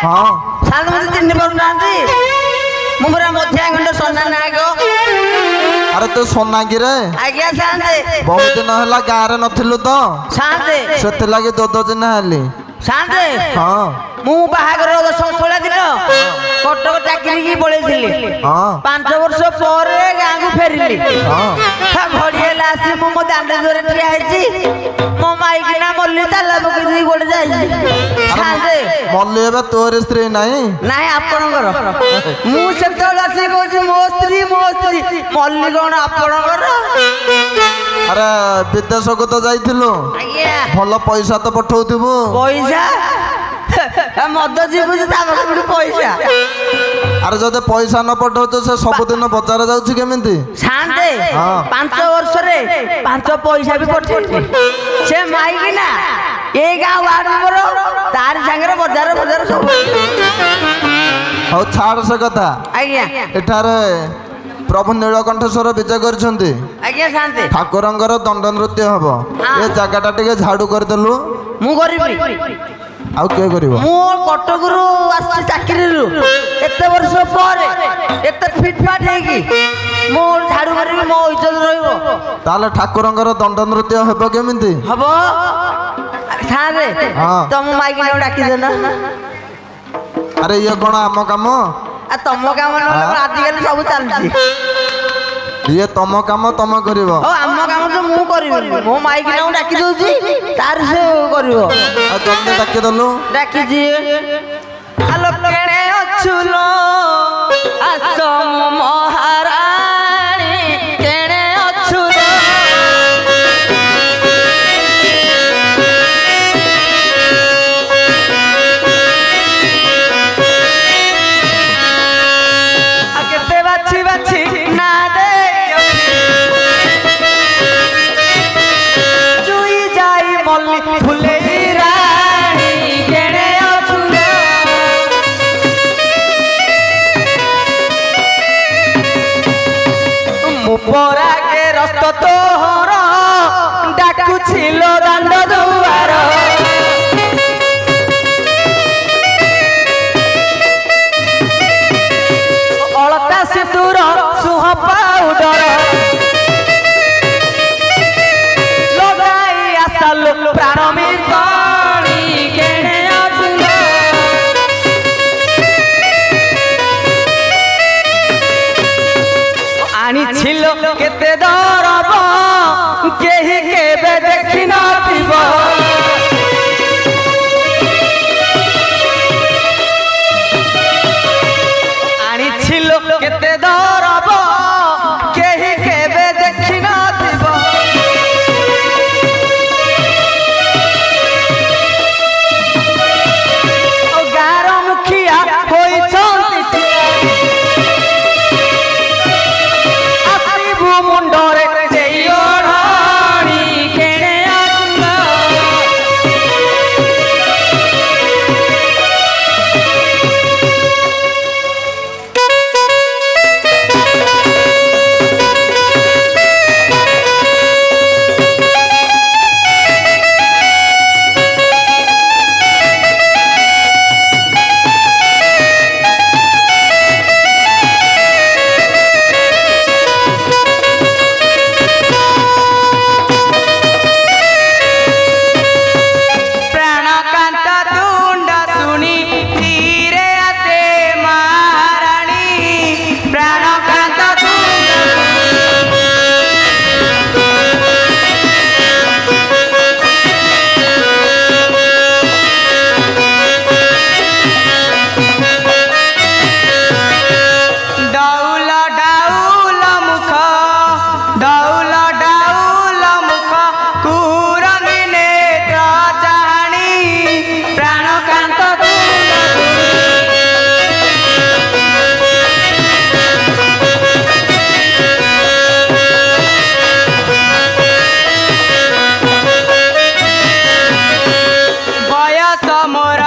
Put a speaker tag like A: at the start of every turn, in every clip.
A: हाँ
B: साल मुझे चिन्ह पारुनांती मुमरा मध्या खंड सोना नाग
A: अरे तू सोनागी रे
B: आज्ञा शांते
A: बहुत दिन है गाँव में नथिलु तो
B: शांते
A: से लगे दो दिन हेली
B: शांते
A: हाँ
B: मु बाहागर 16 दिन कटक चाकरी की पळेइथिली
A: हाँ
B: 5 वर्ष पर गाँ को फेरिली
A: हाँ
B: घड़िए आसी मो मो दांडे धरे ठिया ହେଇଛି मो माइकिना मल्ली ताला पकई गोटे जाई शांते
A: मल्ली एबे तोर स्त्री नहीं
B: नाई आपणकर मु सेतल आसी कहूची मो स्त्री मल्ली कोन आपणकर
A: अरे विदेश को तो जाइथिलु
B: आज्ञा
A: भल पैसा तो पठाउथिबु
B: पैसा मद जीवुची ता पाखे पैसा
A: अरे जदे पैसा न पठाउछ से सबदिन बजार जाउछि केमिति
B: शांते
A: हाँ।
B: 5 वर्ष रे 5 पैसा भी पठेइली से माइकी ना ए गाँव वार्ड मेंबर तार संगे बजार सब
A: हौ छाड़ से कथा
B: आज्ञा
A: एठारे प्रभु नीलकंठेश्वर विजय करछन्ती
B: आज्ञा शांते
A: ठाकुरंगर दंड नृत्य हबो
B: हाँ।
A: ए जगहटा टिके झाड़ू करदेलु
B: मु करिबी
A: आउ के करिवो
B: मु कटकरू आसी चाकरी रु एते वर्ष पर एते फिटफाट है कि मु झाड़ू करिबी मो इज्जत रहइबो
A: ताले ठाकुरंगर दंड नृत्य हबो केमिति
B: हबो थारे
A: हाँ।
B: तम माइकी ने डाकी देना
A: अरे ये कोन आम काम
B: आ तम काम न आजिकल सब चलछि
A: ये तम काम तम करिवो
B: ओ आम काम तो मु करिबी मो माइकी ने डाकी दउछि तार से करिवो
A: आ जल्दी डाके दलु
B: डाकी जी आलो केणे अछुलो आसम महारानी केणे अछुलो केते बाछी बाछी ना दे जुई जाई मल्ली फुले रानी केणे अछुलो मुपरा के रस्त तोहर डाकु छिलो दांड दुआर अलता सिंदूर सुह पाउडर लगाई आसालु प्राण मिर्गणी केणे अछुलो आनी छिलो केते दरब केही केबे देखि नथिब आनी छिलो केते दरब केही केबे देखि नथिब ओ गार मुखिया होइछन्ति आतिबु मुंडरे जेई ओढ़णी केणे अछुलो प्राणकांत तुंड सुनी धीरे आसे महाराणी प्राणकांत तुंड डाउल डाउल मुख डाउल डाउल मुख कुरंगी नेत्र चाहणी प्राणकांत बयस मोर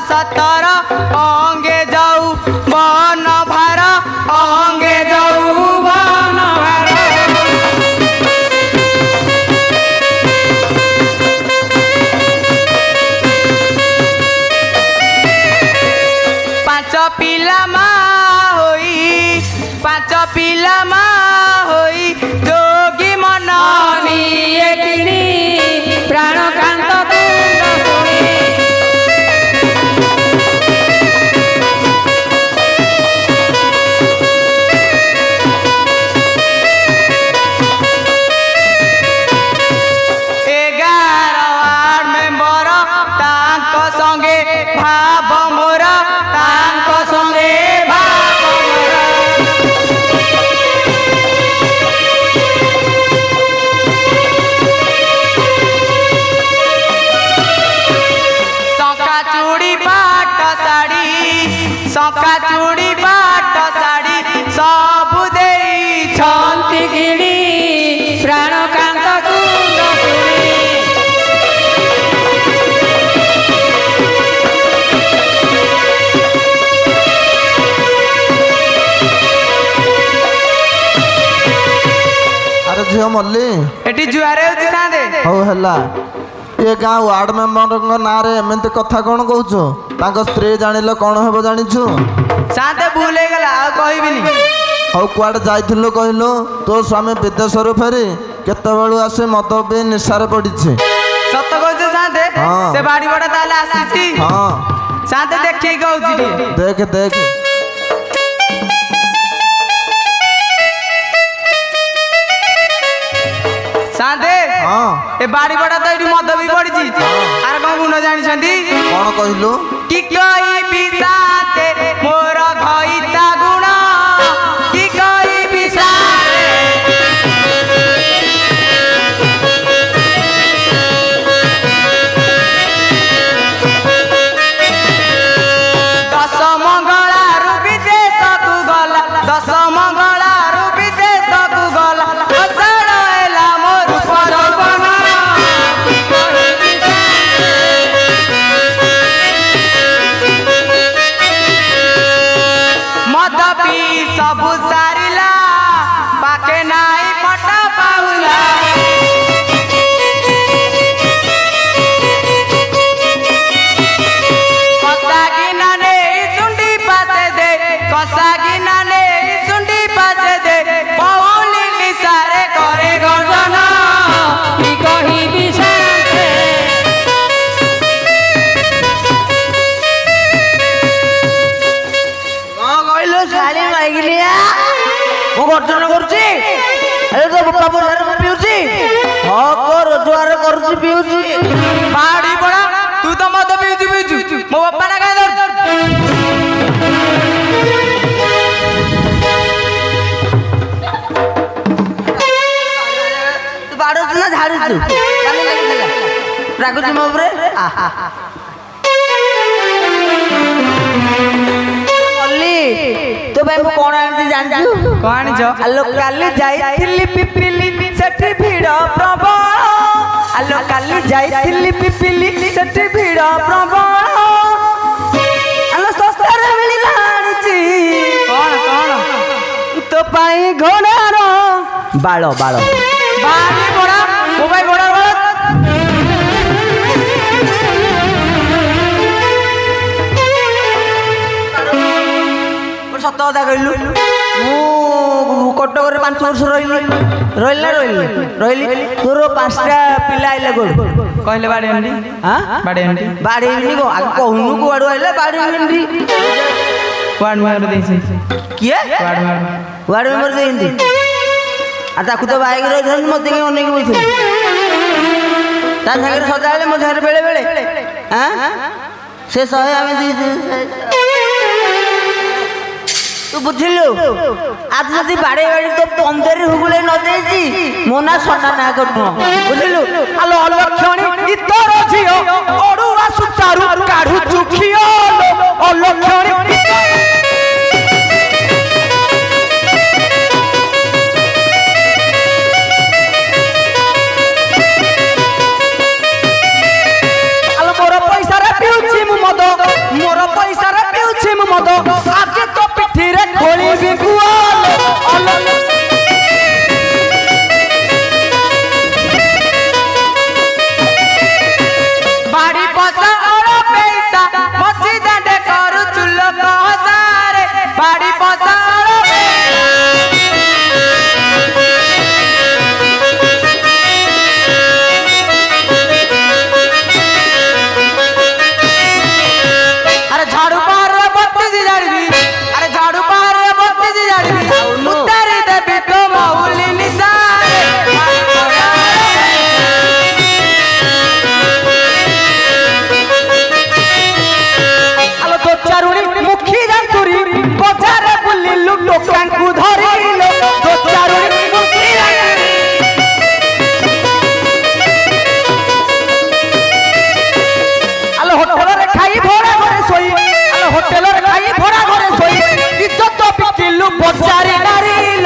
B: 17 अंगे जाऊ बन भार अंगे जाऊ बन भार
C: ପିଲା ମା ହୋଇ ପାଞ୍ଚ ପିଲା ମା ହୋଇ ଯୋଗୀ ମନ
D: ନିଏ କିଣି ପ୍ରାଣକାନ୍ତ ତୁଣ୍ଡ ଶୁଣି
C: ଭାବ ମୋର ତାଙ୍କ ସଙ୍ଗେ ଭାବ ମୋର ଶଙ୍ଖା ଚୁଡ଼ି ପାଟ ଶାଢ଼ୀ ଶଙ୍ଖା ଚୁଡ଼ି ପାଟ ଶାଢ଼ୀ ସବୁ ଦେଇଛନ୍ତି
D: କିଣି ପ୍ରାଣକାନ୍ତ ତୁଣ୍ଡ ଶୁଣି
A: ଆରେ ଝିଅ ମଲ୍ଲି
C: ଏଠି ଜୁଆରେ ହଉଛି ସାନ୍ଦେ
A: ହଉ ହେଲା ଏ ଗାଁ ୱାର୍ଡ ମେମ୍ବରଙ୍କ ନାଁରେ ଏମିତି କଥା କ'ଣ କହୁଛୁ? ତାଙ୍କ ସ୍ତ୍ରୀ ଜାଣିଲେ କ'ଣ ହେବ ଜାଣିଛୁ?
C: ସାନ୍ଦେ ଭୁଲ ହେଇଗଲା ଆଉ କହିବିନି।
A: ହଉ କୁଆଡ଼େ ଯାଇଥିଲୁ କହିଲୁ? ତୋ ସ୍ୱାମୀ ବିଦେଶରୁ ଫେରି କେତେବେଳୁ ଆସି ମଦ ପିଇ ନିଶାରେ ପଡ଼ିଛି।
C: ସତ କହୁଛ ସାନ୍ଦେ?
A: ହଁ।
C: ସେ ବାଡ଼ି ବଡ଼ା ତାହେଲେ ଆସିଛି?
A: ହଁ
C: ସାନ୍ଦେ ଦେଖିକି କହୁଛି ଟିକେ।
A: ଦେଖ ଦେଖ
C: ସାନ୍ଦେ
A: ହଁ
C: ଏ ବାଡ଼ି ବଡ଼ା ତ ଏଇଠି ମଦ ବି ପଡ଼ିଛି। ଆରେ କଣ ଗୁଣ ଜାଣିଛନ୍ତି?
A: କ'ଣ କହିଲୁ?
C: କି କହିବି ସାନ୍ଦେ ମୋର ଘଇତା ଗୁଣ କି କହିବି ସାନ୍ଦେ ଦଶ ମଙ୍ଗଳାରୁ ବିଦେଶକୁ ଗଲା ଦଶ ମଙ୍ଗଳାରୁ ବିଦେଶକୁ ଗଲା ଅଷାଢ଼ ହେଲା ମୋର ପରବନ ମଦ ପିଇ ସବୁ ସାରିଲା ପାଖେ ନାଇଁ ପଟ ପାଉଲା କଷା ଗିନା ନେଇ ସୁଣ୍ଡି ପାଶେ ଦେ କଷା ଗିନା ନେଇ ସୁଣ୍ଡି ପାଶେ ଦେ ପଉନି ନିଶାରେ କରେ ଗର୍ଜନ
D: କି କହିବି ସାଥେ
B: କଣ କହିଲୁ ଶାଳି ମାଇକିନିଆ ମୁଁ ଗର୍ଜନ କରୁଛି ଆରେ ତ ବୋପା ପଇସାରେ ମୁଁ ପିଉଛି ହକ ରୋଜଗାର କରୁଛି ପିଉଛି
C: ବାଡ଼ି ପଡ଼ା ତୁ ତ ମଦ ପିଉଛୁ ପିଉଛୁ ମୋ ବାପା ନା କାଇଁ ଧରୁଛୁ
B: ତୁ ବାଡ଼ଉଛୁ ନା ଝାଡୁଛୁ କାଲି ଲାଗିଥିଲା ରାଗୁଛୁ ମୋ ଉପରେ ଅଲି ତୋ ପାଇଁ ମୁଁ କଣ ଆଣିଛି ଜାଣିଛୁ?
C: କଣ ଆଣିଛ?
B: ଆଲୋ କାଲି ଯାଇଥିଲି ପିପିଲି ସେଠି ଭିଡ଼ ପ୍ରବଳ ଆଲୋ କାଲି ଯାଇଥିଲି ପିପିଲି ସେଠି ଭିଡ଼ ପ୍ରବଳ ଆଲୋ ଶସ୍ତାରେ ମିଳିଲା ଆଣିଛି
C: କଣ କଣ
B: ତୋ ପାଇଁ ଘୋଡ଼ାର ବାଳ ବାଳ
C: ବାଡ଼ି ପଡ଼ା ମୋ ପାଇଁ ଘୋଡ଼ା ବଳ
B: ସତ କଥା କହିଲୁ ମୁଁ କଟକରେ 5 ବର୍ଷ ରହିଲି ତୋର 5ଟା ପିଲା ଆଇଲେ ଗୋଡ଼
C: କହିଲେ ବାଡ଼ି ଏମତି ବାଡ଼ି ଏମତି
B: ବାଡ଼େଇବିନି କଣ ଆଗ କହୁନୁ କୁଆଡ଼ୁ ଆଇଲେ ବାଡ଼େଇବିନି
C: ୱାର୍ଡ ମେମ୍ବର ଦେଇଛି
B: କିଏ
C: ୱାର୍ଡ ମେମ୍ବର
B: ୱାର୍ଡ ମେମ୍ବର ଦେଇନ୍ତି ଆଉ ତାକୁ ତ ବାଇକି ରହିଥାନ୍ତି ମୋତେ କାହିଁ ଅନେଇକି ବସିଥିଲି ତା ସାଙ୍ଗରେ ସଦାବେଳେ ମୋ ସାଙ୍ଗରେ ବେଳେ ବେଳେ ସେ 100 ଆମେ ତୁ ବୁଝିଲୁ ଆଜି ଯଦି ବାଡ଼େଇ ବାଡ଼ି ତ 15 ହୁଗୁଳେ ନ ଦେଇଛି ମୋ ନା ସନା ନା କରୁନ ବୁଝିଲୁ ଆଲୋ ଅଲକ୍ଷଣୀ ଇତର ଝିଅ ଅଡୁଆ ସୁତାରୁ କାଢୁଛୁ ଖିଅ ଅଲକ୍ଷଣୀ ଆଲୋ ମୋର ପଇସାରେ ପିଉଛି ମୁଁ ମଦ ମୋର ପଇସାରେ ପିଉଛି ମୁଁ ମଦ ଆଜି ତ ପିଠିରେ ଖୋଳିବି ଗୁଆଲ
C: ବାଡ଼ି ପଇସା ଅଳ ପଇସା ମଛି ଦାଣ୍ଡେ କରୁଛୁ ଲୋକ ହସା
B: ଦୋକାନକୁ ଧରିଲ ଦୋ ଚାରୁଣୀ ମୁତିଲାଣି। ଆଲୋ ହୋଟେଲରେ ଖାଇ ଭଡ଼ା ଘରେ ଶୋଇ ଆଲୋ ହୋଟେଲରେ ଖାଇ ଭଡ଼ା ଘରେ ଶୋଇ ଇଜ୍ଜତ ବିକିଲୁ ପଚାରି ନାରିଲ।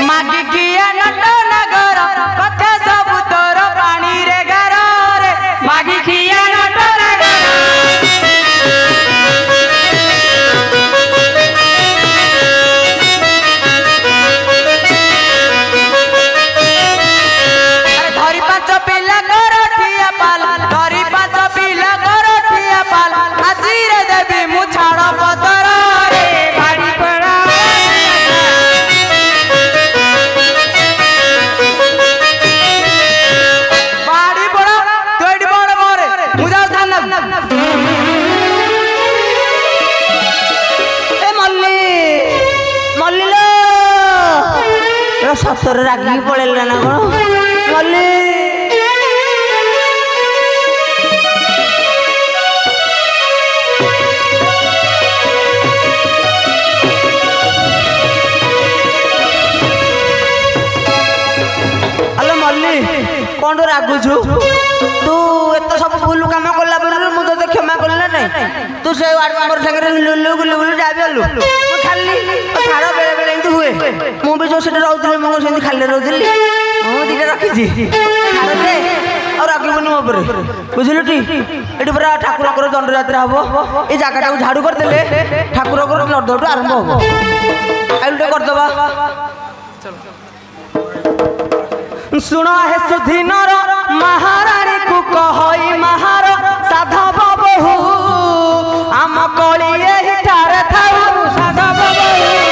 C: ମାଗିକିଆ ନଟ ନଗର କଥା ସବୁ ତୋର ପାଣିରେ ଗାରରେ
D: ମାଗି ଖିଆ ନଟର
C: ଆରେ ଧରି ପାଞ୍ଚ ପିଲା କର ଠିଆ ପାଲ ଧରି ପାଞ୍ଚ ପିଲା କର ଠିଆ ପାଲ ଆଜିରେ ଦେବି ମୁଁ ଛାଡ଼ ପତରରେ
D: ବାଡ଼ି ପଡ଼ା
C: ବାଡ଼ି ବଡ଼ ତୁ ଏଠି ବଡ଼ ମରେ ମୁଁ ଯାଉ ଥାନାକୁ।
B: ଏ ମଲ୍ଲି ମଲ୍ଲିଲୋ ଏ ସତରେ ରାଗିକି ପଳେଇଲା ନା କଣ ମଲ୍ଲି। ଆଲୋ ମଲ୍ଲି କଣ ତୁ ରାଗୁଛୁ? ତୁ ଏତେ ସବୁ ଭୁଲ କାମ କଲା ପରେ ମୁଁ ତୋତେ କ୍ଷମା କଲି ନା ନାଇଁ? ତୁ ସେ ୱାର୍ଡ ମେମ୍ବର ସାଙ୍ଗରେ ଲୁଲୁ ଗୁଲୁ ଗୁଲୁ ଯାବି ହେଲୁ ଖାଲି ଛାଡ଼ ବେଳେ ବେଳେ ଏମିତି ହୁଏ। ମୁଁ ବି ଯୋଉ ସେଠି ରହୁଥିଲି ମୁଁ ସେମିତି ଖାଲି ରହୁଥିଲି ମୁଁ ଦିଟା ରଖିଛି ଛାଡ଼ ଦେ ଆଉ ରାଗିବୁନି ମୋ ଉପରେ ବୁଝିଲୁ ଟି? ଏଠି ପୁରା ଠାକୁରଙ୍କର ଦଣ୍ଡଯାତ୍ରା ହବ ଏଇ ଜାଗାଟାକୁ ଝାଡୁ କରିଦେଲେ ଠାକୁରଙ୍କର ଲଡ୍ଡୁ ଆରମ୍ଭ ହବ। ଆଉ ଟିକେ କରିଦବା। ଶୁଣ ହେ ସୁଧୀନର ମହାରାଣୀକୁ କହଇ ମହାର ସାଧବ ବହୁ ଆମ କଳି ଏହିଠାରେ ଥାଉ
D: ସାଧବ ବହୁ